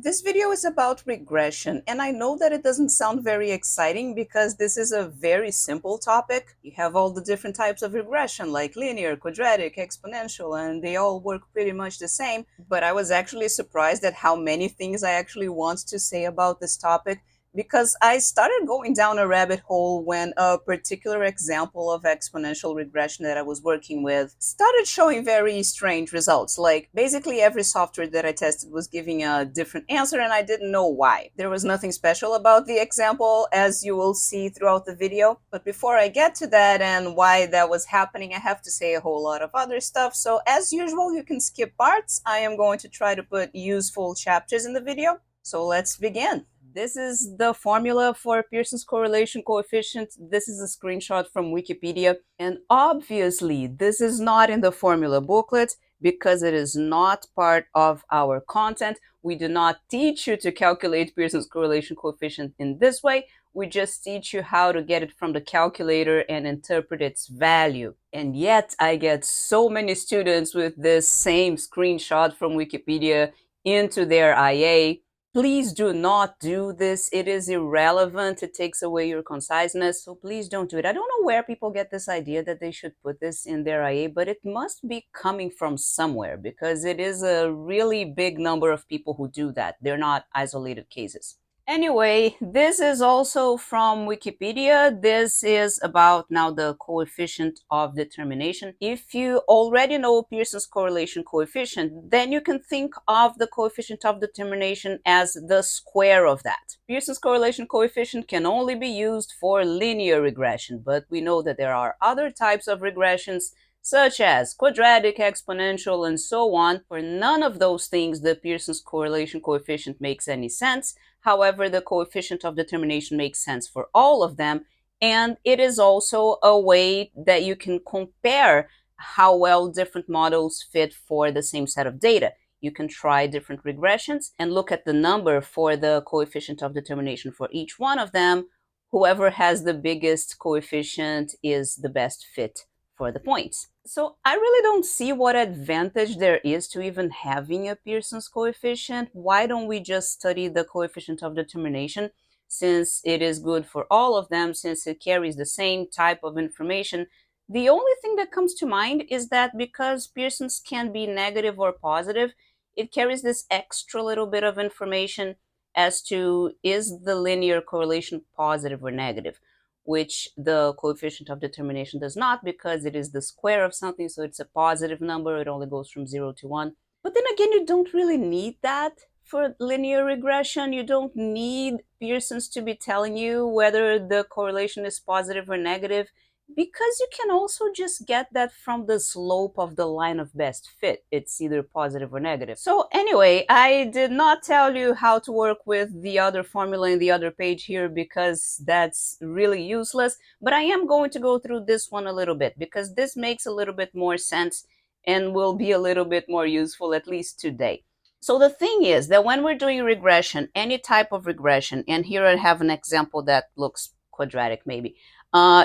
This video is about regression, and I know that it doesn't sound very exciting because this is a very simple topic. You have all the different types of regression like linear, quadratic, exponential, and they all work pretty much the same. But I was actually surprised at how many things I actually want to say about this topic because I started going down a rabbit hole when a particular example of exponential regression that I was working with started showing very strange results. Like basically every software that I tested was giving a different answer and I didn't know why. There was nothing special about the example, as you will see throughout the video. But before I get to that and why that was happening, I have to say a whole lot of other stuff. So as usual, you can skip parts. I am going to try to put useful chapters in the video. So let's begin. This is the formula for Pearson's correlation coefficient. This is a screenshot from Wikipedia. And obviously, this is not in the formula booklet because it is not part of our content. We do not teach you to calculate Pearson's correlation coefficient in this way. We just teach you how to get it from the calculator and interpret its value. And yet, I get so many students with this same screenshot from Wikipedia into their IA. Please do not do this. It is irrelevant. It takes away your conciseness. So please don't do it. I don't know where people get this idea that they should put this in their IA, but it must be coming from somewhere because it is a really big number of people who do that. They're not isolated cases. Anyway, this is also from Wikipedia. This is about now the coefficient of determination. If you already know Pearson's correlation coefficient, then you can think of the coefficient of determination as the square of that. Pearson's correlation coefficient can only be used for linear regression, but we know that there are other types of regressions such as quadratic, exponential, and so on. For none of those things, the Pearson's correlation coefficient makes any sense. However, the coefficient of determination makes sense for all of them, and it is also a way that you can compare how well different models fit for the same set of data. You can try different regressions and look at the number for the coefficient of determination for each one of them. Whoever has the biggest coefficient is the best fit for the points. So I really don't see what advantage there is to even having a Pearson's coefficient. Why don't we just study the coefficient of determination, since it is good for all of them, since it carries the same type of information? The only thing that comes to mind is that because Pearson's can be negative or positive, it carries this extra little bit of information as to is the linear correlation positive or negative, which the coefficient of determination does not, because it is the square of something, so it's a positive number. It only goes from 0 to 1. But then again, you don't really need that for linear regression. You don't need Pearson's to be telling you whether the correlation is positive or negative, because you can also just get that from the slope of the line of best fit. It's either positive or negative. So anyway, I did not tell you how to work with the other formula in the other page here because that's really useless, but I am going to go through this one a little bit because this makes a little bit more sense and will be a little bit more useful, at least today. So the thing is that when we're doing regression, any type of regression, and here I have an example that looks quadratic maybe.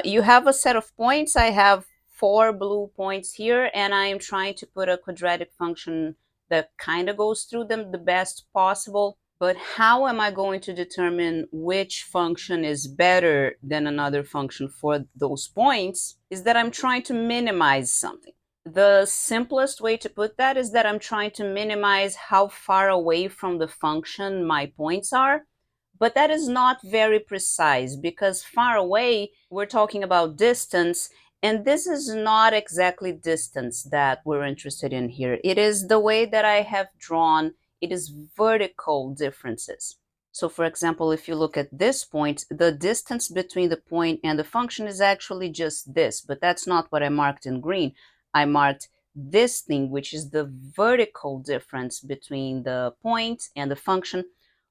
You have a set of points. I have 4 blue points here, and I am trying to put a quadratic function that kind of goes through them the best possible. But how am I going to determine which function is better than another function for those points? Is that I'm trying to minimize something. The simplest way to put that is that I'm trying to minimize how far away from the function my points are. But that is not very precise because far away, we're talking about distance, and this is not exactly distance that we're interested in here. It is the way that I have drawn, it is vertical differences. So for example, if you look at this point, the distance between the point and the function is actually just this, but that's not what I marked in green. I marked this thing, which is the vertical difference between the point and the function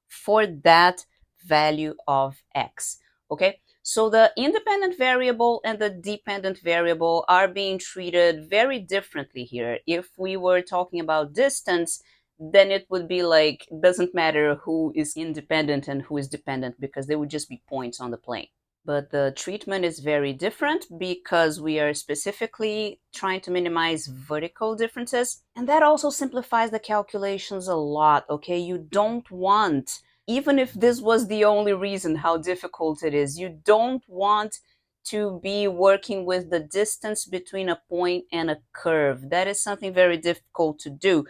for that value of x. Okay, so the independent variable and the dependent variable are being treated very differently here. If we were talking about distance, then it would be like, it doesn't matter who is independent and who is dependent because they would just be points on the plane. But the treatment is very different because we are specifically trying to minimize vertical differences. And that also simplifies the calculations a lot, okay? You don't want, even if this was the only reason how difficult it is, you don't want to be working with the distance between a point and a curve. That is something very difficult to do.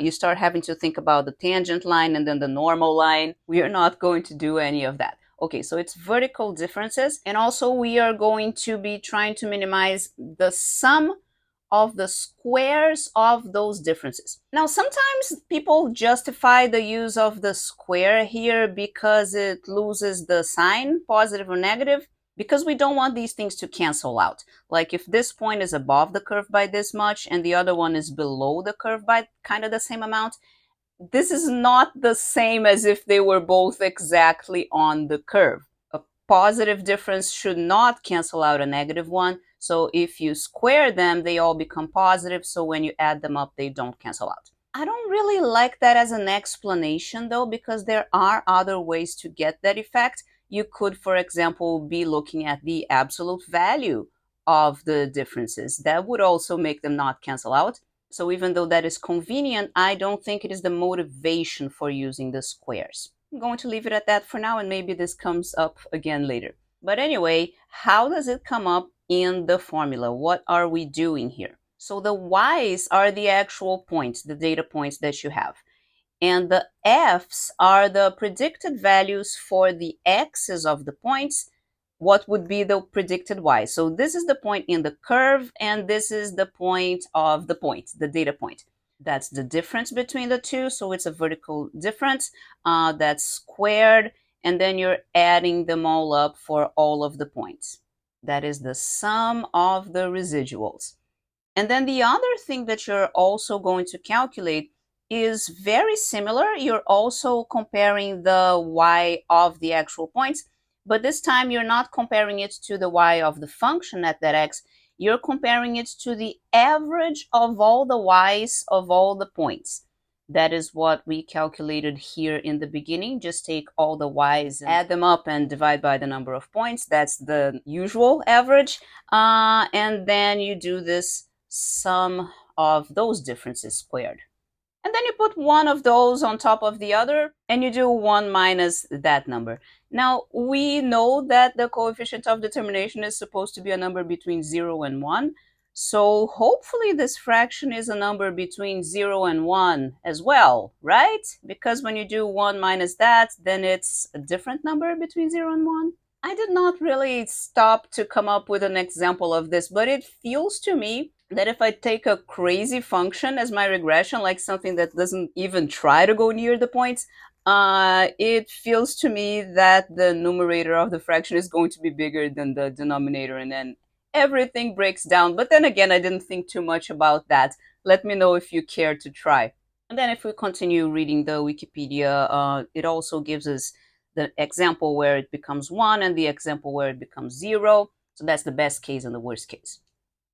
You start having to think about the tangent line and then the normal line. We are not going to do any of that. Okay, so it's vertical differences. And also we are going to be trying to minimize the sum of the squares of those differences. Now, sometimes people justify the use of the square here because it loses the sign, positive or negative, because we don't want these things to cancel out. Like if this point is above the curve by this much and the other one is below the curve by kind of the same amount, this is not the same as if they were both exactly on the curve. A positive difference should not cancel out a negative one. So if you square them, they all become positive. So when you add them up, they don't cancel out. I don't really like that as an explanation though, because there are other ways to get that effect. You could, for example, be looking at the absolute value of the differences. That would also make them not cancel out. So even though that is convenient, I don't think it is the motivation for using the squares. I'm going to leave it at that for now, and maybe this comes up again later. But anyway, how does it come up in the formula? What are we doing here? So the y's are the actual points, the data points that you have. And the f's are the predicted values for the x's of the points. What would be the predicted y? So this is the point in the curve, and this is the point of the point, the data point. That's the difference between the two, so it's a vertical difference that's squared, and then you're adding them all up for all of the points. That is the sum of the residuals. And then the other thing that you're also going to calculate is very similar. You're also comparing the y of the actual points, but this time you're not comparing it to the y of the function at that x. You're comparing it to the average of all the y's of all the points. That is what we calculated here in the beginning. Just take all the y's, add them up, and divide by the number of points. That's the usual average. And then you do this sum of those differences squared. And then you put one of those on top of the other, and you do 1 minus that number. Now, we know that the coefficient of determination is supposed to be a number between 0 and 1. So hopefully this fraction is a number between 0 and 1 as well, right? Because when you do 1 minus that, then it's a different number between 0 and 1. I did not really stop to come up with an example of this, but it feels to me that if I take a crazy function as my regression, like something that doesn't even try to go near the points, it feels to me that the numerator of the fraction is going to be bigger than the denominator, and then everything breaks down. But then again, I didn't think too much about that. Let me know if you care to try. And then if we continue reading the Wikipedia, it also gives us the example where it becomes 1 and the example where it becomes 0. So that's the best case and the worst case.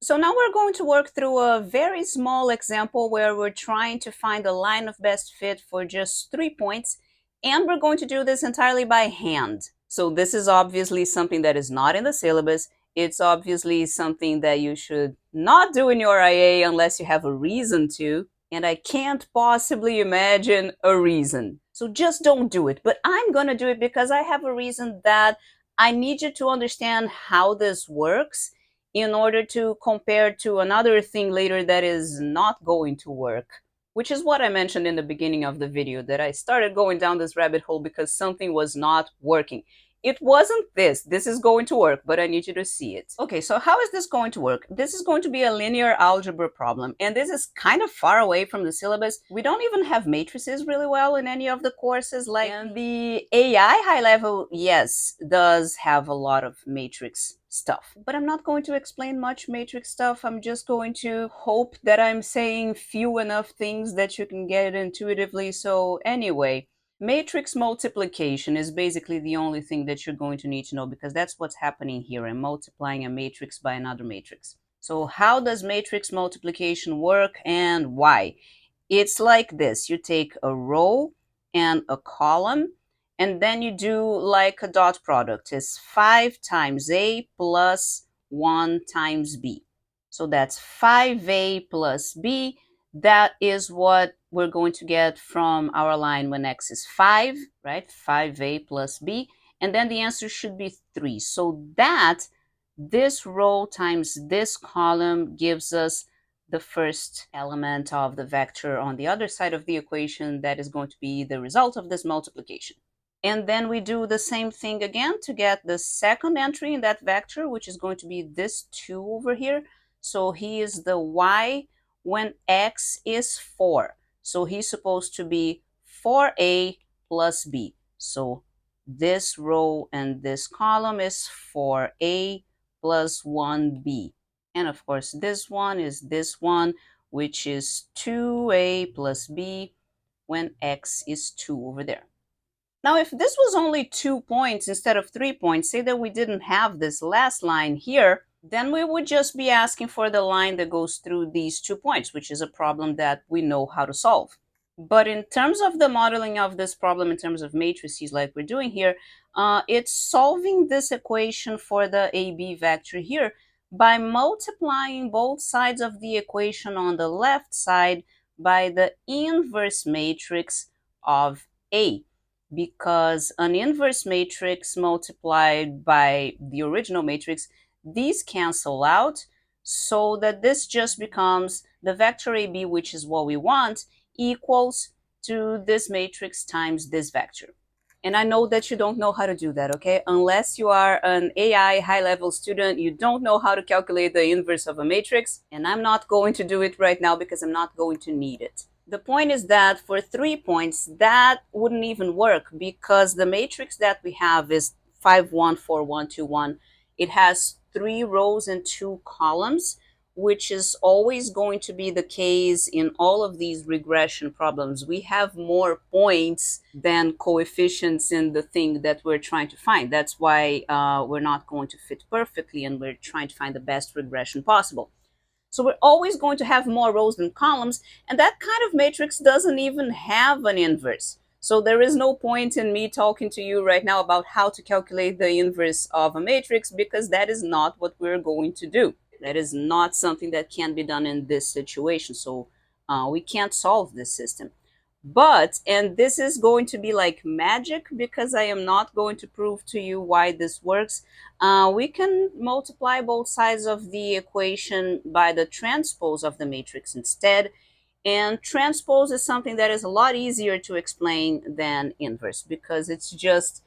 So now we're going to work through a very small example where we're trying to find a line of best fit for just 3 points, and we're going to do this entirely by hand. So this is obviously something that is not in the syllabus. It's obviously something that you should not do in your IA unless you have a reason to, and I can't possibly imagine a reason. So just don't do it. But I'm going to do it because I have a reason that I need you to understand how this works in order to compare to another thing later that is not going to work, which is what I mentioned in the beginning of the video, that I started going down this rabbit hole because something was not working. It wasn't this. This is going to work, but I need you to see it. Okay, so how is this going to work? This is going to be a linear algebra problem, and this is kind of far away from the syllabus. We don't even have matrices really well in any of the courses. Like the AI high level, yes, does have a lot of matrix stuff, but I'm not going to explain much matrix stuff. I'm just going to hope that I'm saying few enough things that you can get it intuitively. So anyway, matrix multiplication is basically the only thing that you're going to need to know, because that's what's happening here. I'm multiplying a matrix by another matrix. So how does matrix multiplication work and why? It's like this. You take a row and a column, And then you do like a dot product. It's 5 times A plus 1 times B. So that's 5A plus B. That is what we're going to get from our line when x is 5, right? 5A plus B. And then the answer should be 3. So that this row times this column gives us the first element of the vector on the other side of the equation that is going to be the result of this multiplication. And then we do the same thing again to get the second entry in that vector, which is going to be this 2 over here. So he is the y when x is 4. So he's supposed to be 4a plus b. So this row and this column is 4a plus 1b. And of course, this one is this one, which is 2a plus b when x is 2 over there. Now, if this was only 2 points instead of 3 points, say that we didn't have this last line here, then we would just be asking for the line that goes through these 2 points, which is a problem that we know how to solve. But in terms of the modeling of this problem, in terms of matrices like we're doing here, it's solving this equation for the AB vector here by multiplying both sides of the equation on the left side by the inverse matrix of A, because an inverse matrix multiplied by the original matrix, these cancel out, so that this just becomes the vector AB, which is what we want, equals to this matrix times this vector. And I know that you don't know how to do that, okay? Unless you are an AI high-level student, you don't know how to calculate the inverse of a matrix, and I'm not going to do it right now because I'm not going to need it. The point is that for 3 points, that wouldn't even work because the matrix that we have is 5, 1, 4, 1, 2, 1. It has 3 rows and 2 columns, which is always going to be the case in all of these regression problems. We have more points than coefficients in the thing that we're trying to find. That's why we're not going to fit perfectly, and we're trying to find the best regression possible. So we're always going to have more rows than columns, and that kind of matrix doesn't even have an inverse. So there is no point in me talking to you right now about how to calculate the inverse of a matrix, because that is not what we're going to do. That is not something that can be done in this situation. So we can't solve this system. But, and this is going to be like magic because I am not going to prove to you why this works. We can multiply both sides of the equation by the transpose of the matrix instead. And transpose is something that is a lot easier to explain than inverse because it's just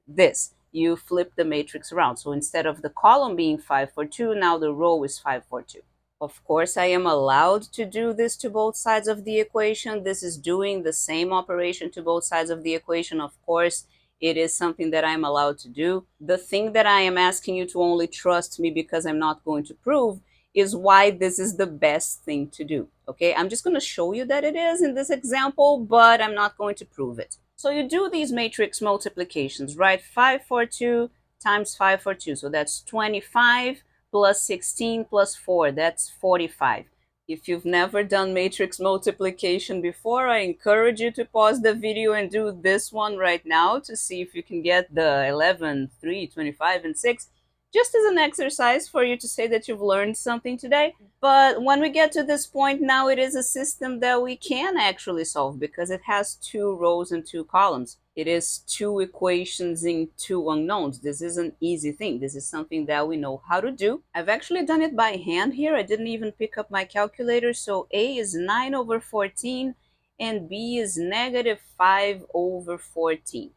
this. You flip the matrix around. So instead of the column being 5, 4, 2, now the row is 5, 4, 2. Of course, I am allowed to do this to both sides of the equation. This is doing the same operation to both sides of the equation. Of course, it is something that I'm allowed to do. The thing that I am asking you to only trust me because I'm not going to prove is why this is the best thing to do. Okay, I'm just going to show you that it is in this example, but I'm not going to prove it. So you do these matrix multiplications, right? 5, 4, 2 times 5, 4, 2. So that's 25 plus 16 plus 4, that's 45. If you've never done matrix multiplication before, I encourage you to pause the video and do this one right now to see if you can get the 11, 3, 25, and 6, just as an exercise for you to say that you've learned something today. But when we get to this point now, it is a system that we can actually solve because it has 2 rows and 2 columns. It is 2 equations in 2 unknowns. This is an easy thing. This is something that we know how to do. I've actually done it by hand here. I didn't even pick up my calculator. So A is 9 over 14 and B is negative 5 over 14.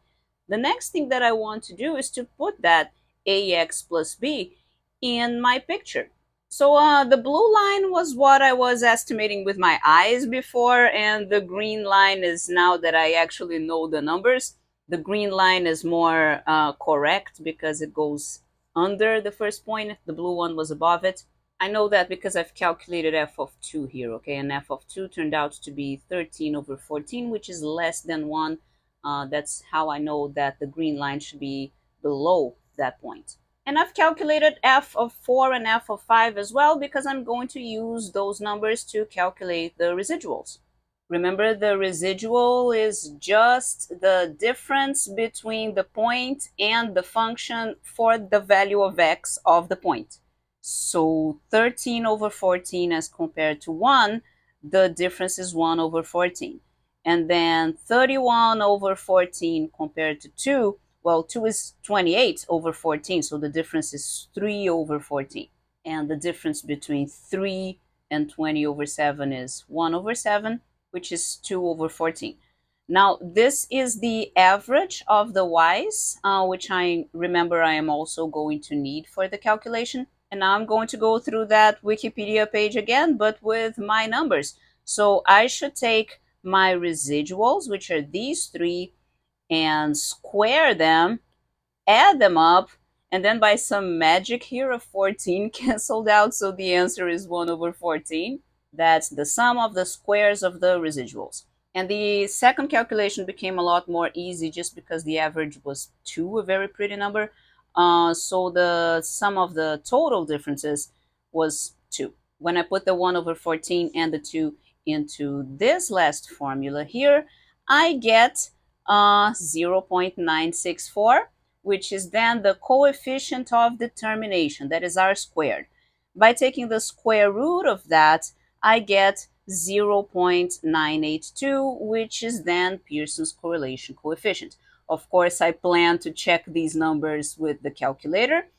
The next thing that I want to do is to put that ax plus b in my picture. So the blue line was what I was estimating with my eyes before, and the green line is now that I actually know the numbers. The green line is more correct because it goes under the first point. The blue one was above it. I know that because I've calculated f of 2 here, okay? And f of 2 turned out to be 13 over 14, which is less than 1. That's how I know that the green line should be below that point. And I've calculated f of 4 and f of 5 as well because I'm going to use those numbers to calculate the residuals. Remember, the residual is just the difference between the point and the function for the value of x of the point. So 13 over 14 as compared to 1, the difference is 1 over 14. And then 31 over 14 compared to 2, well, 2 is 28 over 14, so the difference is 3 over 14. And the difference between 3 and 20 over 7 is 1 over 7, which is 2 over 14. Now, this is the average of the y's, which I remember I am also going to need for the calculation. And now I'm going to go through that Wikipedia page again, but with my numbers. So I should take my residuals, which are these three, and square them, add them up, and then by some magic here, a 14 canceled out, so the answer is 1 over 14. That's the sum of the squares of the residuals. And the second calculation became a lot more easy just because the average was 2, a very pretty number. So the sum of the total differences was 2. When I put the 1 over 14 and the 2 into this last formula here, I get 0.964, which is then the coefficient of determination, that is r squared. By taking the square root of that, I get 0.982, which is then Pearson's correlation coefficient. Of course, I plan to check these numbers with the calculator.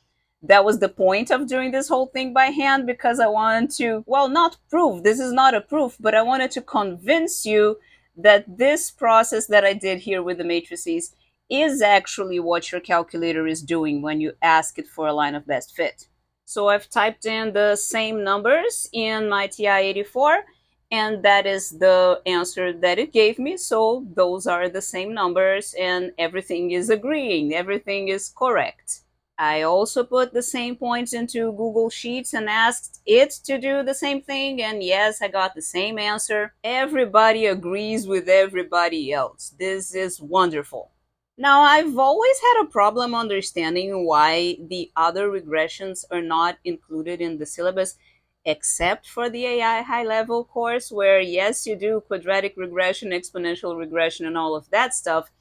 That was the point of doing this whole thing by hand, because I wanted to, well, not prove, this is not a proof, but I wanted to convince you that this process that I did here with the matrices is actually what your calculator is doing when you ask it for a line of best fit. So I've typed in the same numbers in my TI-84, and that is the answer that it gave me. So those are the same numbers, and everything is agreeing, everything is correct. I also put the same points into Google Sheets and asked it to do the same thing, and yes, I got the same answer. Everybody agrees with everybody else. This is wonderful. Now, I've always had a problem understanding why the other regressions are not included in the syllabus, except for the AI high level course, where yes, you do quadratic regression, exponential regression, and all of that stuff,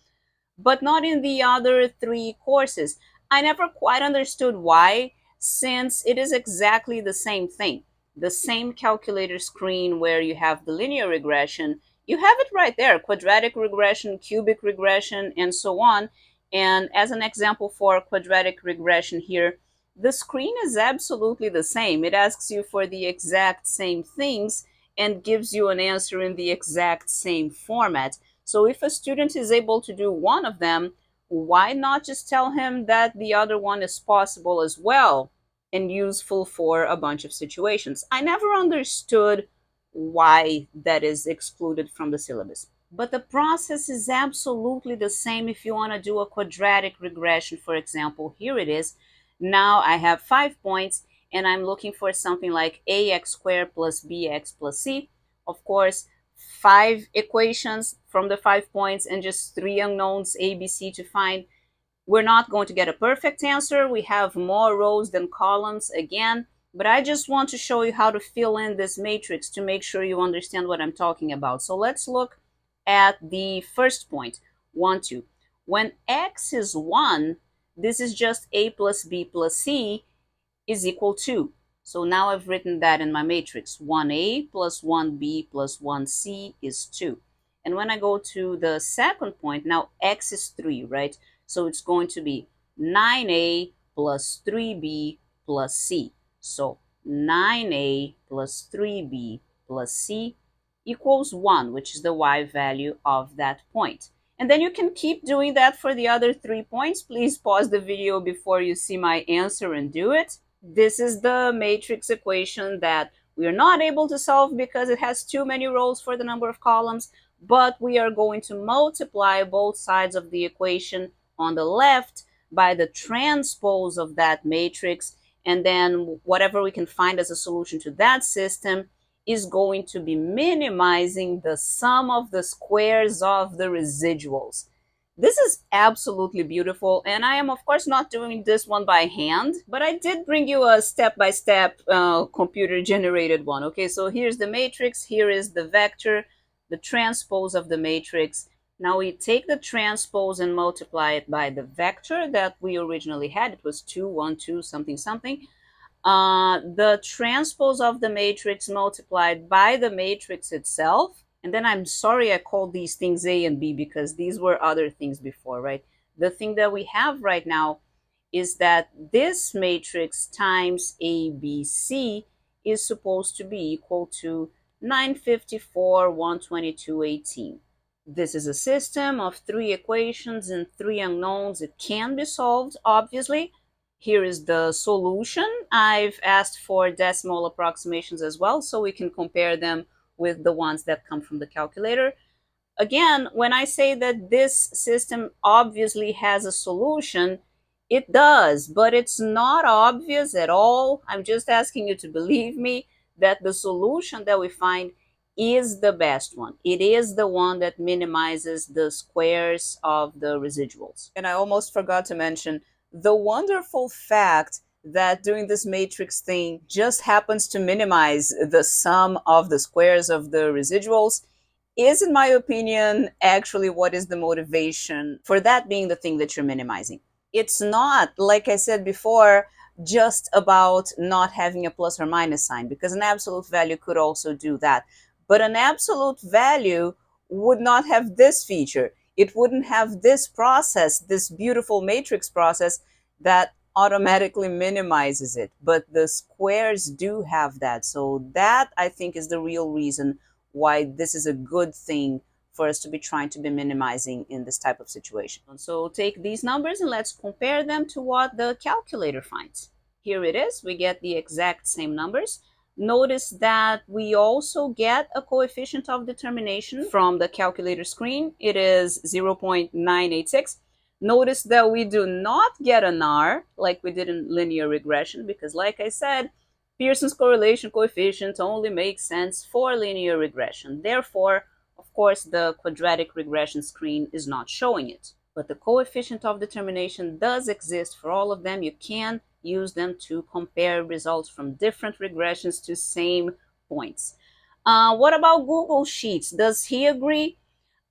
but not in the other three courses. I never quite understood why, since it is exactly the same thing. The same calculator screen where you have the linear regression, you have it right there, quadratic regression, cubic regression, and so on. And as an example for quadratic regression here, the screen is absolutely the same. It asks you for the exact same things and gives you an answer in the exact same format. So if a student is able to do one of them, why not just tell him that the other one is possible as well and useful for a bunch of situations? I never understood why that is excluded from the syllabus. But the process is absolutely the same if you want to do a quadratic regression, for example. Here it is. Now I have 5 points and I'm looking for something like ax squared plus bx plus c. Of course, 5 equations from the 5 points and just 3 unknowns, a, b, c, to find. We're not going to get a perfect answer. We have more rows than columns again, but I just want to show you how to fill in this matrix to make sure you understand what I'm talking about. So let's look at the first point, 1, 2. When x is 1, this is just a plus b plus c is equal to. So now I've written that in my matrix. 1a plus 1b plus 1c is 2. And when I go to the second point, now x is 3, right? So it's going to be 9a plus 3b plus c. So 9a plus 3b plus c equals 1, which is the y value of that point. And then you can keep doing that for the other 3 points. Please pause the video before you see my answer and do it. This is the matrix equation that we are not able to solve because it has too many rows for the number of columns, but we are going to multiply both sides of the equation on the left by the transpose of that matrix, and then whatever we can find as a solution to that system is going to be minimizing the sum of the squares of the residuals. This is absolutely beautiful, and I am of course not doing this one by hand, but I did bring you a step-by-step computer generated one. Okay, so here's the matrix, here is the vector. the transpose of the matrix. Now we take the transpose and multiply it by the vector that we originally had. It was 2, 1, 2, something, something. The transpose of the matrix multiplied by the matrix itself. And then I'm sorry I called these things A and B because these were other things before, right? The thing that we have right now is that this matrix times ABC is supposed to be equal to 954, 122, 18. This is a system of 3 equations and 3 unknowns. It can be solved, obviously. Here is the solution. I've asked for decimal approximations as well, so we can compare them with the ones that come from the calculator. Again, when I say that this system obviously has a solution, it does, but it's not obvious at all. I'm just asking you to believe me that the solution that we find is the best one. It is the one that minimizes the squares of the residuals. And I almost forgot to mention the wonderful fact that doing this matrix thing just happens to minimize the sum of the squares of the residuals is, in my opinion, actually what is the motivation for that being the thing that you're minimizing. It's not, like I said before, just about not having a plus or minus sign, because an absolute value could also do that. But an absolute value would not have this feature. It wouldn't have this process, this beautiful matrix process that automatically minimizes it. But the squares do have that. So that, I think, is the real reason why this is a good thing for us to be trying to be minimizing in this type of situation. So take these numbers and let's compare them to what the calculator finds. Here it is. We get the exact same numbers. Notice that we also get a coefficient of determination from the calculator screen. It is 0.986. Notice that we do not get an R like we did in linear regression because, like I said, Pearson's correlation coefficient only makes sense for linear regression. Therefore, of course, the quadratic regression screen is not showing it. But the coefficient of determination does exist for all of them. You can use them to compare results from different regressions to same points. What about Google Sheets? Does he agree?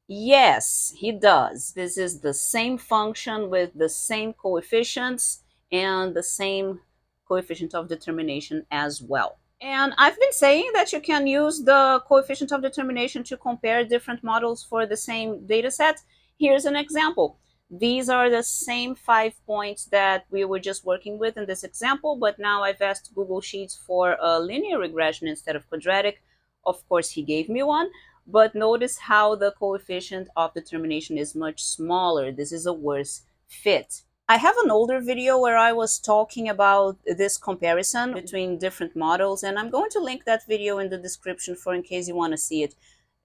Yes, he does. This is the same function with the same coefficients and the same coefficient of determination as well. And I've been saying that you can use the coefficient of determination to compare different models for the same data set. Here's an example. These are the same 5 points that we were just working with in this example, but now I've asked Google Sheets for a linear regression instead of quadratic. Of course, he gave me one, but notice how the coefficient of determination is much smaller. This is a worse fit. I have an older video where I was talking about this comparison between different models, and I'm going to link that video in the description for in case you want to see it.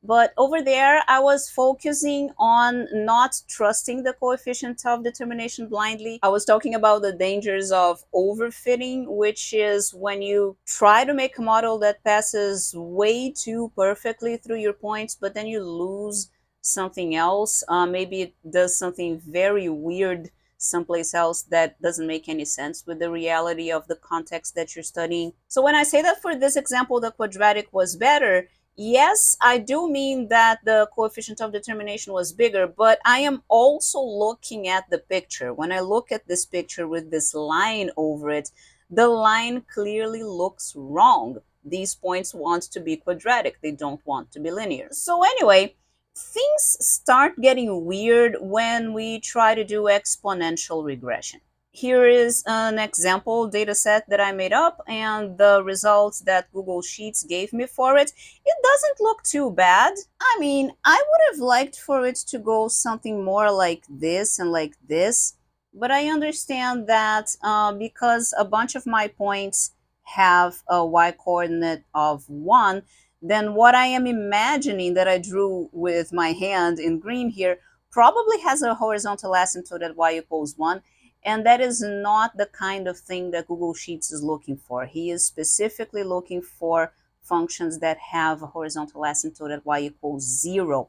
But over there, I was focusing on not trusting the coefficient of determination blindly. I was talking about the dangers of overfitting, which is when you try to make a model that passes way too perfectly through your points, but then you lose something else. Maybe it does something very weird someplace else that doesn't make any sense with the reality of the context that you're studying. So when I say that for this example, the quadratic was better, yes, I do mean that the coefficient of determination was bigger, but I am also looking at the picture. When I look at this picture with this line over it, the line clearly looks wrong. These points want to be quadratic. They don't want to be linear. So anyway, things start getting weird when we try to do exponential regression. Here is an example data set that I made up and the results that Google Sheets gave me for it. It doesn't look too bad. I mean, I would have liked for it to go something more like this and like this, but I understand that because a bunch of my points have a y-coordinate of 1, then what I am imagining that I drew with my hand in green here probably has a horizontal asymptote at y equals 1. And that is not the kind of thing that Google Sheets is looking for. He is specifically looking for functions that have a horizontal asymptote at y equals 0.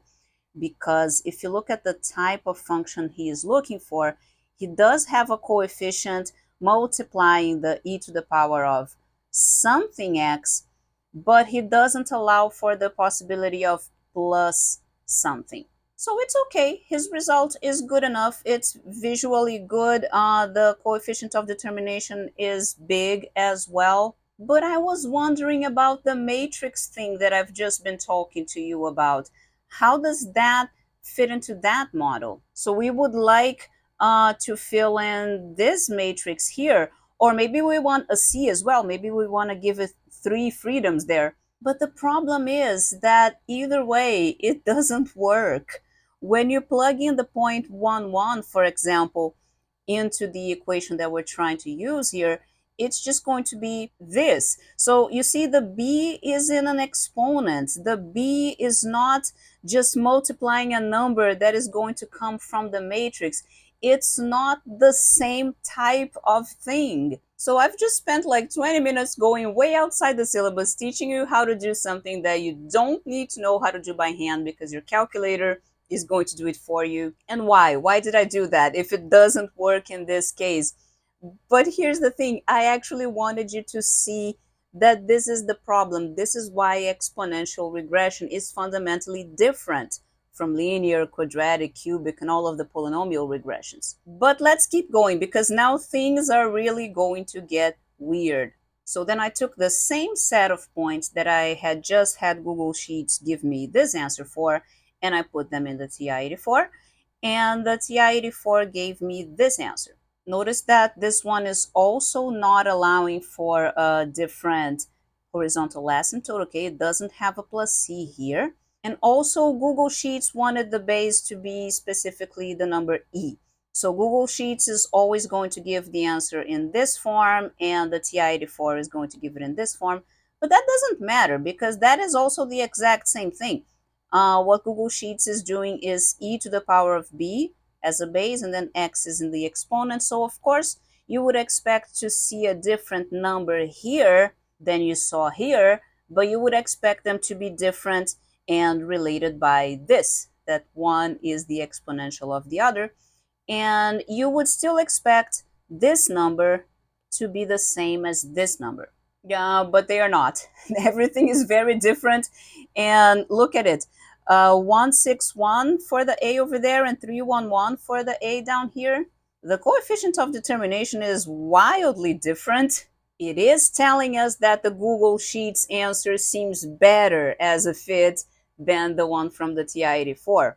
Because if you look at the type of function he is looking for, he does have a coefficient multiplying the e to the power of something x, but he doesn't allow for the possibility of plus something. So it's okay. His result is good enough. It's visually good. The coefficient of determination is big as well. But I was wondering about the matrix thing that I've just been talking to you about. How does that fit into that model? So we would like to fill in this matrix here, or maybe we want a C as well. Maybe we want to give it 3 freedoms there. But the problem is that either way, it doesn't work. When you plug in the point 1, 1, for example, into the equation that we're trying to use here, it's just going to be this. So you see the b is in an exponent. The b is not just multiplying a number that is going to come from the matrix. It's not the same type of thing. So I've just spent like 20 minutes going way outside the syllabus teaching you how to do something that you don't need to know how to do by hand because your calculator is going to do it for you. And why? Why did I do that if it doesn't work in this case? But here's the thing, I actually wanted you to see that this is the problem. This is why exponential regression is fundamentally different from linear, quadratic, cubic, and all of the polynomial regressions. But let's keep going because now things are really going to get weird. So then I took the same set of points that I had just had Google Sheets give me this answer for, and I put them in the TI-84, and the TI-84 gave me this answer. Notice that this one is also not allowing for a different horizontal asymptote, okay? It doesn't have a plus C here. And also Google Sheets wanted the base to be specifically the number E. So Google Sheets is always going to give the answer in this form, and the TI-84 is going to give it in this form. But that doesn't matter because that is also the exact same thing. What Google Sheets is doing is e to the power of b as a base, and then x is in the exponent. So of course, you would expect to see a different number here than you saw here, but you would expect them to be different and related by this, that one is the exponential of the other. And you would still expect this number to be the same as this number. Yeah, but they are not. Everything is very different. And look at it. 161 for the a over there and 311 for the a down here. The coefficient of determination is wildly different. It is telling us that the Google Sheets answer seems better as a fit than the one from the TI-84.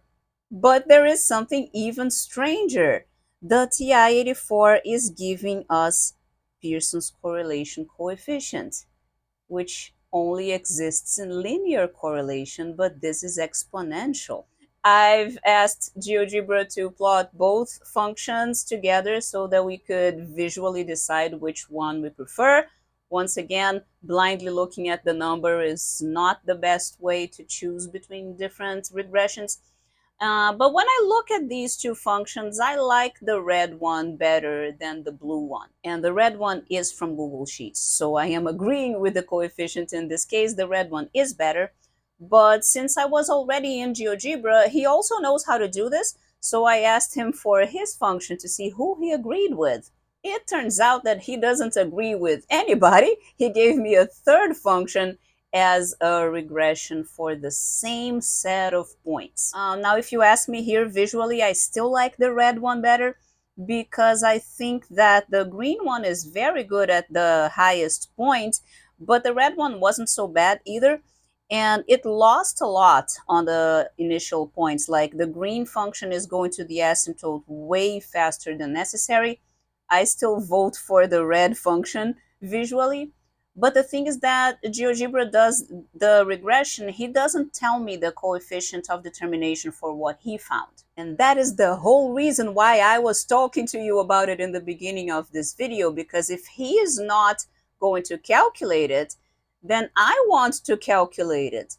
But there is something even stranger. The TI-84 is giving us Pearson's correlation coefficient, which only exists in linear correlation, but this is exponential. I've asked Geogebra to plot both functions together so that we could visually decide which one we prefer. Once again, blindly looking at the number is not the best way to choose between different regressions. But when I look at these two functions, I like the red one better than the blue one. And the red one is from Google Sheets. So I am agreeing with the coefficient in this case. The red one is better. But since I was already in Geogebra, he also knows how to do this. So I asked him for his function to see who he agreed with. It turns out that he doesn't agree with anybody. He gave me a third function as a regression for the same set of points. Now, if you ask me here visually, I still like the red one better because I think that the green one is very good at the highest point, but the red one wasn't so bad either. And it lost a lot on the initial points. Like the green function is going to the asymptote way faster than necessary. I still vote for the red function visually. But the thing is that GeoGebra does the regression, he doesn't tell me the coefficient of determination for what he found. And that is the whole reason why I was talking to you about it in the beginning of this video, because if he is not going to calculate it, then I want to calculate it.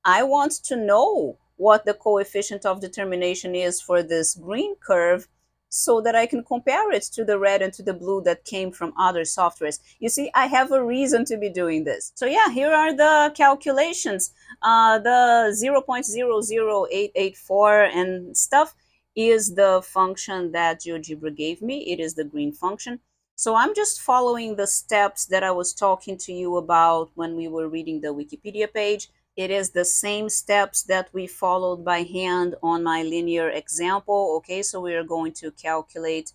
I want to know what the coefficient of determination is for this green curve so that I can compare it to the red and to the blue that came from other softwares. You see, I have a reason to be doing this. So yeah, here are the calculations. The 0.00884 and stuff is the function that GeoGebra gave me. It is the green function. So I'm just following the steps that I was talking to you about when we were reading the Wikipedia page. It is the same steps that we followed by hand on my linear example. Okay, so we are going to calculate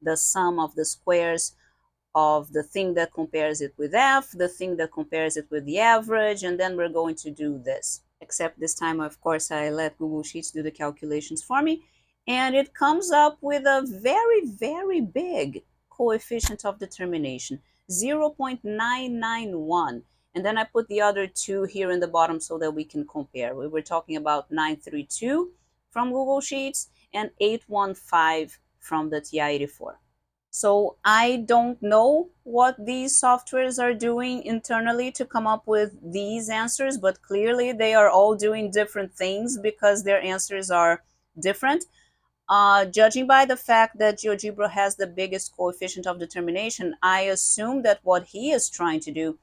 the sum of the squares of the thing that compares it with f, the thing that compares it with the average, and then we're going to do this. Except this time, of course, I let Google Sheets do the calculations for me, and it comes up with a very, very big coefficient of determination, 0.991. And then I put the other two here in the bottom so that we can compare. We were talking about 932 from Google Sheets and 815 from the TI-84. So I don't know what these softwares are doing internally to come up with these answers, but clearly they are all doing different things because their answers are different. Judging by the fact that GeoGebra has the biggest coefficient of determination, I assume that what he is trying to do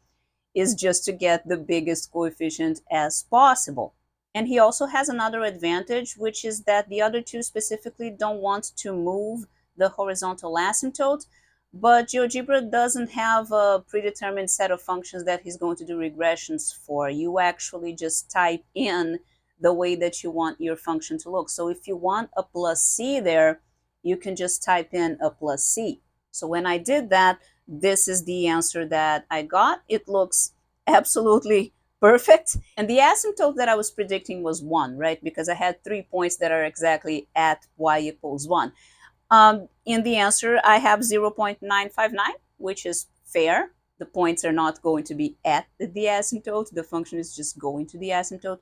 is just to get the biggest coefficient as possible. And he also has another advantage, which is that the other two specifically don't want to move the horizontal asymptote, but GeoGebra doesn't have a predetermined set of functions that he's going to do regressions for. You actually just type in the way that you want your function to look. So if you want a plus c there, you can just type in a plus c. So when I did that, this is the answer that I got. It looks absolutely perfect. And the asymptote that I was predicting was 1, right? Because I had 3 points that are exactly at y equals 1. In the answer, I have 0.959, which is fair. The points are not going to be at the asymptote. The function is just going to the asymptote.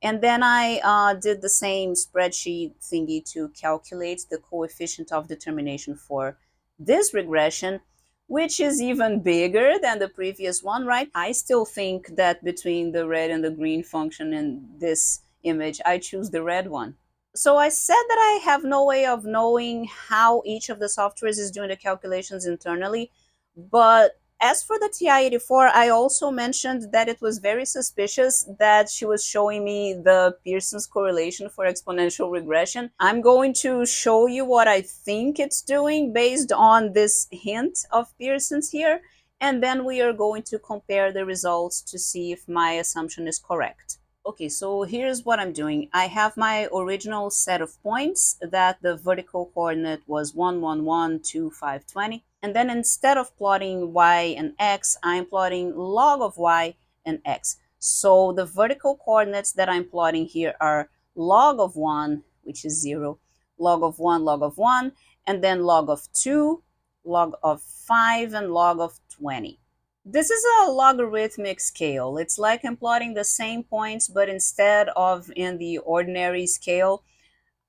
And then I did the same spreadsheet thingy to calculate the coefficient of determination for this regression, which is even bigger than the previous one, right? I still think that between the red and the green function in this image, I choose the red one. So I said that I have no way of knowing how each of the softwares is doing the calculations internally, but as for the TI-84, I also mentioned that it was very suspicious that she was showing me the Pearson's correlation for exponential regression. I'm going to show you what I think it's doing based on this hint of Pearson's here, and then we are going to compare the results to see if my assumption is correct. Okay, so here's what I'm doing. I have my original set of points that the vertical coordinate was 1, 1, 1, 2, 5, 20. And then instead of plotting y and x, I'm plotting log of y and x. So the vertical coordinates that I'm plotting here are log of 1, which is 0, log of 1, and then log of 2, log of 5, and log of 20. This is a logarithmic scale. It's like I'm plotting the same points, but instead of in the ordinary scale,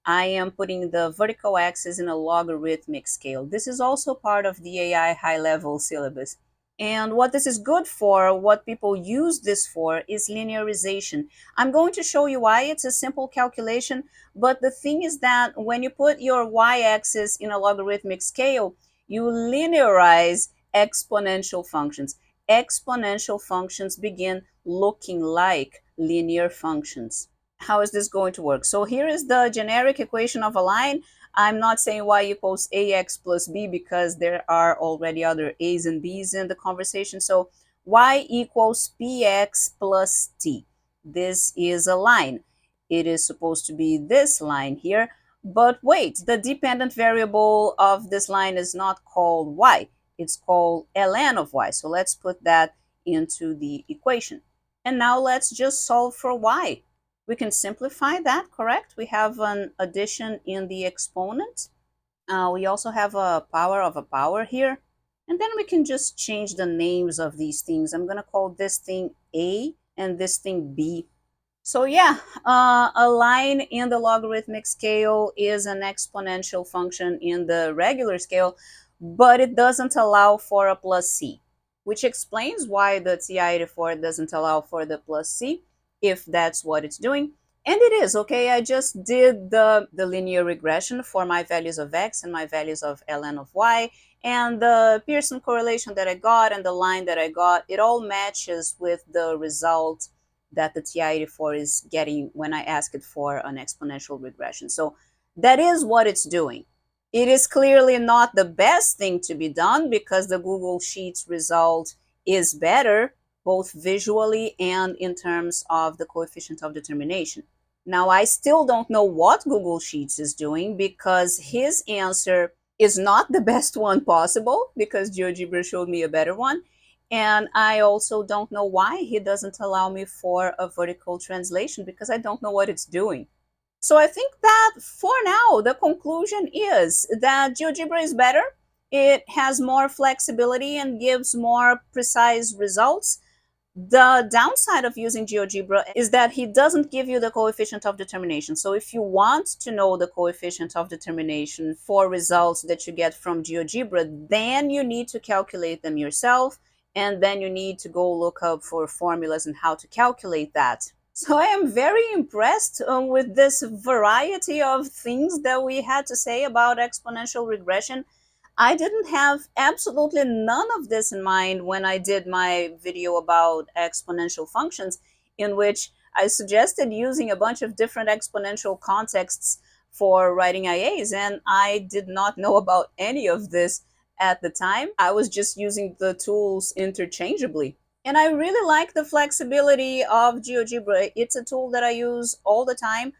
I am putting the vertical axis in a logarithmic scale. This is also part of the AI high-level syllabus. And what this is good for, what people use this for, is linearization. I'm going to show you why. It's a simple calculation, but the thing is that when you put your y-axis in a logarithmic scale, you linearize exponential functions. Exponential functions begin looking like linear functions. How is this going to work? So here is the generic equation of a line. I'm not saying y equals ax plus b because there are already other a's and b's in the conversation. So y equals px plus t. This is a line. It is supposed to be this line here. But wait, the dependent variable of this line is not called y. It's called ln of y. So let's put that into the equation. And now let's just solve for y. We can simplify that, correct? We have an addition in the exponent. We also have a power of a power here. And then we can just change the names of these things. I'm going to call this thing A and this thing B. So yeah, a line in the logarithmic scale is an exponential function in the regular scale, but it doesn't allow for a plus c, which explains why the TI-84 doesn't allow for the plus c, if that's what it's doing. And it is, okay? I just did the linear regression for my values of x and my values of ln of y, and the Pearson correlation that I got and the line that I got, it all matches with the result that the TI-84 is getting when I ask it for an exponential regression. So that is what it's doing. It is clearly not the best thing to be done because the Google Sheets result is better, both visually and in terms of the coefficient of determination. Now, I still don't know what Google Sheets is doing because his answer is not the best one possible because GeoGebra showed me a better one. And I also don't know why he doesn't allow me for a vertical translation because I don't know what it's doing. So I think that for now, the conclusion is that GeoGebra is better. It has more flexibility and gives more precise results. The downside of using GeoGebra is that he doesn't give you the coefficient of determination. So if you want to know the coefficient of determination for results that you get from GeoGebra, then you need to calculate them yourself, and then you need to go look up for formulas and how to calculate that. So I am very impressed with this variety of things that we had to say about exponential regression. I didn't have absolutely none of this in mind when I did my video about exponential functions, in which I suggested using a bunch of different exponential contexts for writing IAs, and I did not know about any of this at the time. I was just using the tools interchangeably. And I really like the flexibility of GeoGebra. It's a tool that I use all the time.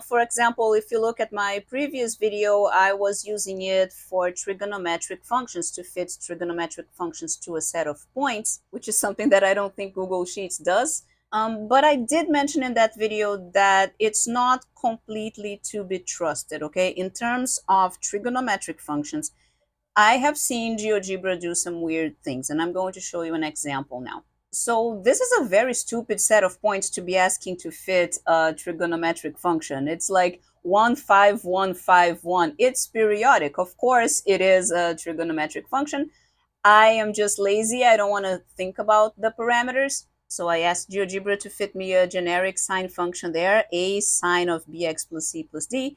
For example, if you look at my previous video, I was using it for trigonometric functions to fit trigonometric functions to a set of points, which is something that I don't think Google Sheets does. But I did mention in that video that it's not completely to be trusted, okay? In terms of trigonometric functions, I have seen GeoGebra do some weird things, and I'm going to show you an example now. So this is a very stupid set of points to be asking to fit a trigonometric function. It's like 1, 5, 1, 5, 1. It's periodic. Of course, it is a trigonometric function. I am just lazy. I don't want to think about the parameters. So I asked GeoGebra to fit me a generic sine function there, a sine of bx plus c plus d.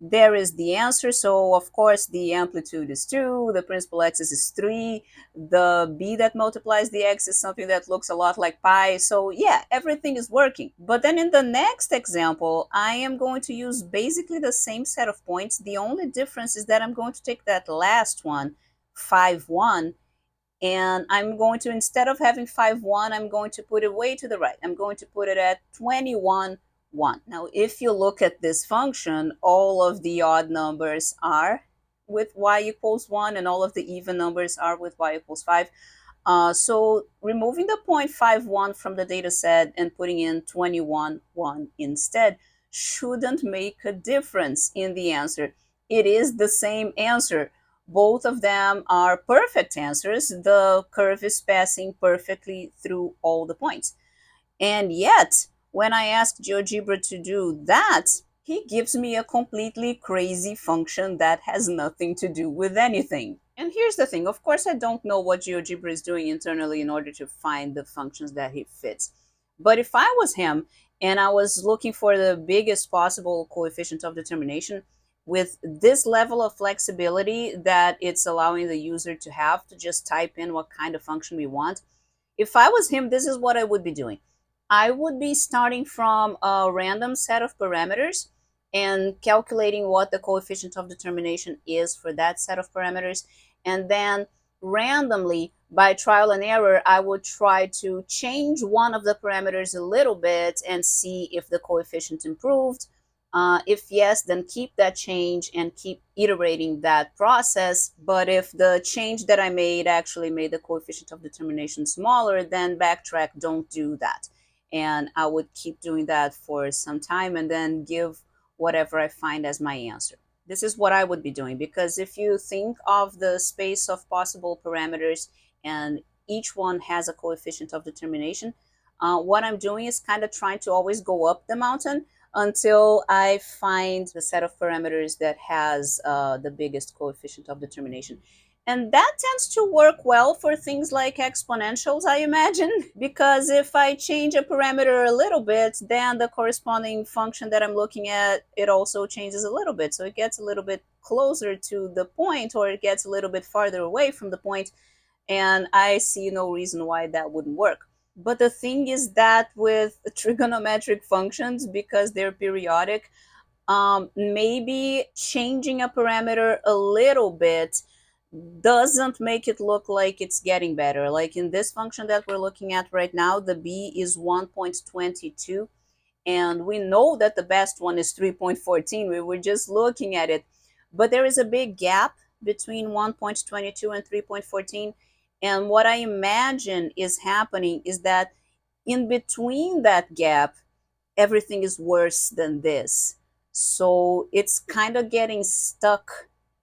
There is the answer. So of course the amplitude is 2, the principal axis is 3, the b that multiplies the x is something that looks a lot like pi. So yeah, everything is working. But then in the next example, I am going to use basically the same set of points. The only difference is that I'm going to take that last one, 5, 1, and I'm going to, instead of having 5, 1, I'm going to put it way to the right. I'm going to put it at 21, 1. Now, if you look at this function, all of the odd numbers are with y equals 1, and all of the even numbers are with y equals 5. So removing the 0.51 from the data set and putting in 21, 1 instead shouldn't make a difference in the answer. It is the same answer. Both of them are perfect answers. The curve is passing perfectly through all the points. And yet, when I ask GeoGebra to do that, he gives me a completely crazy function that has nothing to do with anything. And here's the thing, of course I don't know what GeoGebra is doing internally in order to find the functions that he fits. But if I was him and I was looking for the biggest possible coefficient of determination, with this level of flexibility that it's allowing the user to have to just type in what kind of function we want, if I was him, this is what I would be doing. I would be starting from a random set of parameters and calculating what the coefficient of determination is for that set of parameters. And then randomly, by trial and error, I would try to change one of the parameters a little bit and see if the coefficient improved. If yes, then keep that change and keep iterating that process. But if the change that I made actually made the coefficient of determination smaller, then backtrack, don't do that. And I would keep doing that for some time and then give whatever I find as my answer. This is what I would be doing, because if you think of the space of possible parameters and each one has a coefficient of determination, what I'm doing is kind of trying to always go up the mountain until I find the set of parameters that has the biggest coefficient of determination. And that tends to work well for things like exponentials, I imagine, because if I change a parameter a little bit, then the corresponding function that I'm looking at, it also changes a little bit. So it gets a little bit closer to the point, or it gets a little bit farther away from the point, and I see no reason why that wouldn't work. But the thing is that with trigonometric functions, because they're periodic, maybe changing a parameter a little bit doesn't make it look like it's getting better. Like in this function that we're looking at right now, the b is 1.22, and we know that the best one is 3.14. We were just looking at it, but there is a big gap between 1.22 and 3.14. And what I imagine is happening is that in between that gap, everything is worse than this. So it's kind of getting stuck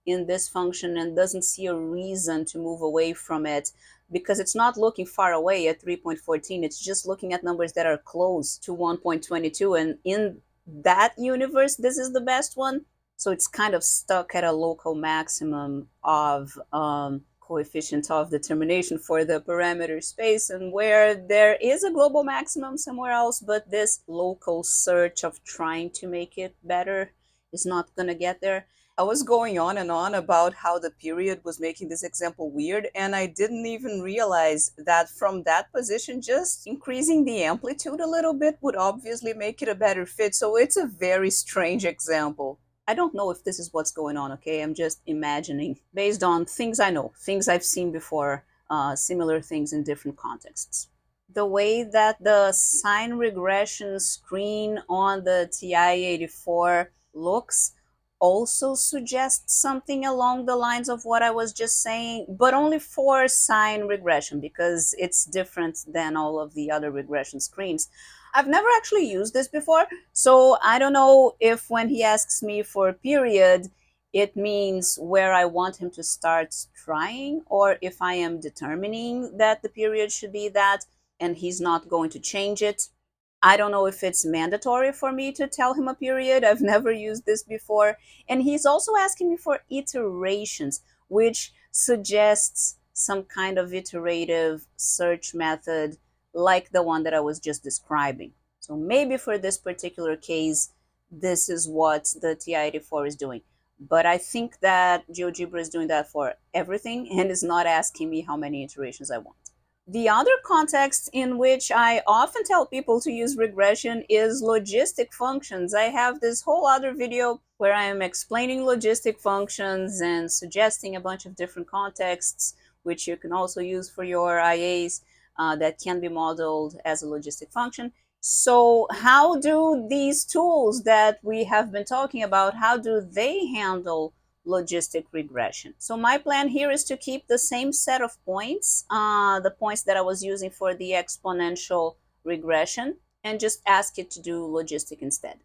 in this function and doesn't see a reason to move away from it, because it's not looking far away at 3.14. It's just looking at numbers that are close to 1.22. And in that universe, this is the best one. So it's kind of stuck at a local maximum of coefficient of determination for the parameter space, and where there is a global maximum somewhere else, but this local search of trying to make it better is not going to get there. I was going on and on about how the period was making this example weird, and I didn't even realize that from that position, just increasing the amplitude a little bit would obviously make it a better fit. So it's a very strange example. I don't know if this is what's going on, okay? I'm just imagining based on things I know, things I've seen before, similar things in different contexts. The way that the sign regression screen on the TI-84 looks also suggests something along the lines of what I was just saying, but only for sign regression, because it's different than all of the other regression screens. I've never actually used this before, so I don't know if when he asks me for a period, it means where I want him to start trying, or if I am determining that the period should be that and he's not going to change it. I don't know if it's mandatory for me to tell him a period. I've never used this before. And he's also asking me for iterations, which suggests some kind of iterative search method like the one that I was just describing. So maybe for this particular case, this is what the TI-84 is doing. But I think that Geogebra is doing that for everything and is not asking me how many iterations I want. The other context in which I often tell people to use regression is logistic functions. I have this whole other video where I am explaining logistic functions and suggesting a bunch of different contexts, which you can also use for your IAs, that can be modeled as a logistic function. So how do these tools that we have been talking about, how do they handle logistic regression? So my plan here is to keep the same set of points, the points that I was using for the exponential regression, and just ask it to do logistic instead.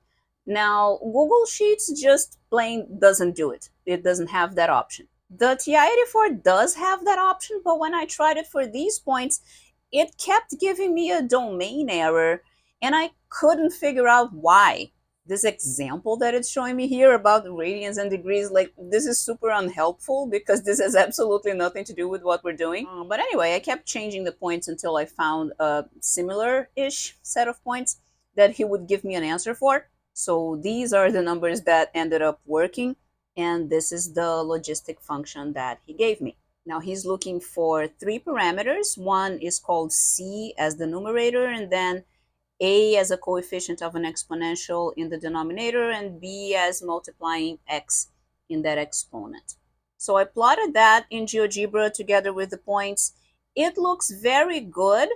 Now, Google Sheets just plain doesn't do it. It doesn't have that option. The TI-84 does have that option, but when I tried it for these points, it kept giving me a domain error, and I couldn't figure out why. This example that it's showing me here about radians and degrees, like, this is super unhelpful because this has absolutely nothing to do with what we're doing. But anyway, I kept changing the points until I found a similar-ish set of points that he would give me an answer for. So these are the numbers that ended up working, and this is the logistic function that he gave me. Now he's looking for three parameters. One is called c as the numerator, and then a as a coefficient of an exponential in the denominator, and b as multiplying x in that exponent. So I plotted that in GeoGebra together with the points. It looks very good.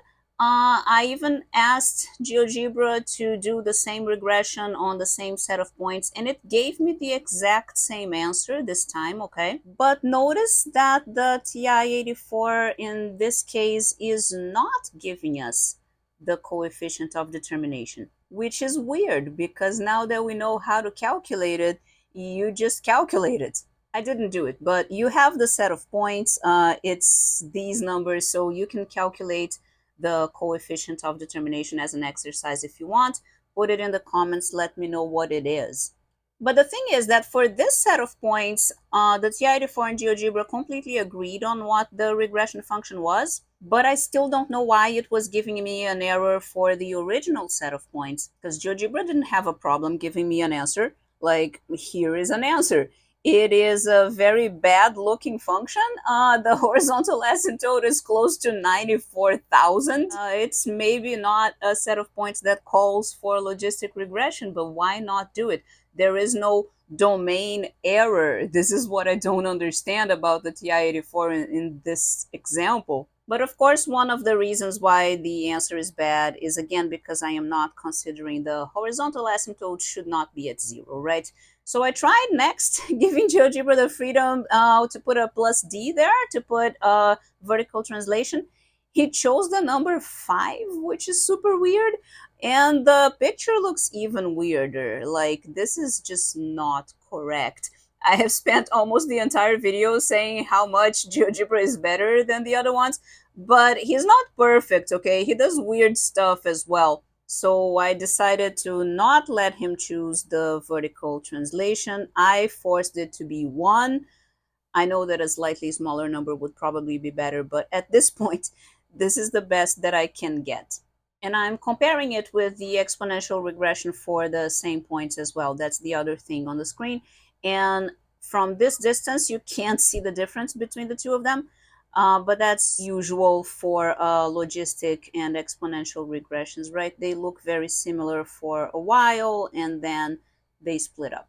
I even asked GeoGebra to do the same regression on the same set of points, and it gave me the exact same answer this time, okay? But notice that the TI-84 in this case is not giving us the coefficient of determination, which is weird because now that we know how to calculate it, you just calculate it. I didn't do it, but you have the set of points. It's these numbers, so you can calculate the coefficient of determination as an exercise if you want. Put it in the comments, let me know what it is. But the thing is that for this set of points, the TI-84 and GeoGebra completely agreed on what the regression function was, but I still don't know why it was giving me an error for the original set of points, because GeoGebra didn't have a problem giving me an answer. Like, here is an answer. It is a very bad looking function. The horizontal asymptote is close to 94,000. It's maybe not a set of points that calls for logistic regression, but why not do it? There is no domain error. This is what I don't understand about the TI-84 in this example. But of course, one of the reasons why the answer is bad is again because I am not considering the horizontal asymptote should not be at 0, right? So I tried next giving GeoGebra the freedom to put a plus D there, to put a vertical translation. He chose the number 5, which is super weird. And the picture looks even weirder. Like, this is just not correct. I have spent almost the entire video saying how much GeoGebra is better than the other ones, but he's not perfect, okay? He does weird stuff as well. So I decided to not let him choose the vertical translation. I forced it to be 1. I know that a slightly smaller number would probably be better, but at this point, this is the best that I can get. And I'm comparing it with the exponential regression for the same points as well. That's the other thing on the screen. And from this distance, you can't see the difference between the two of them. But that's usual for logistic and exponential regressions, right? They look very similar for a while and then they split up.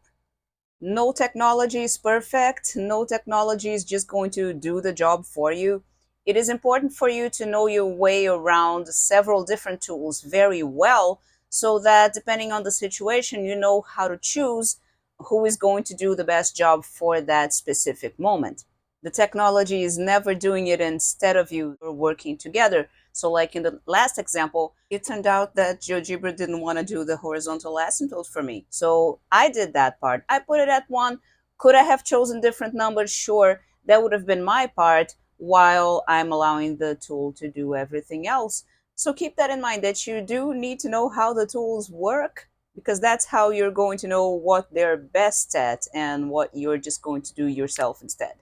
No technology is perfect. No technology is just going to do the job for you. It is important for you to know your way around several different tools very well so that depending on the situation, you know how to choose who is going to do the best job for that specific moment. The technology is never doing it instead of you or working together. So like in the last example, it turned out that GeoGebra didn't want to do the horizontal asymptote for me. So I did that part. I put it at 1. Could I have chosen different numbers? Sure, that would have been my part while I'm allowing the tool to do everything else. So keep that in mind that you do need to know how the tools work because that's how you're going to know what they're best at and what you're just going to do yourself instead.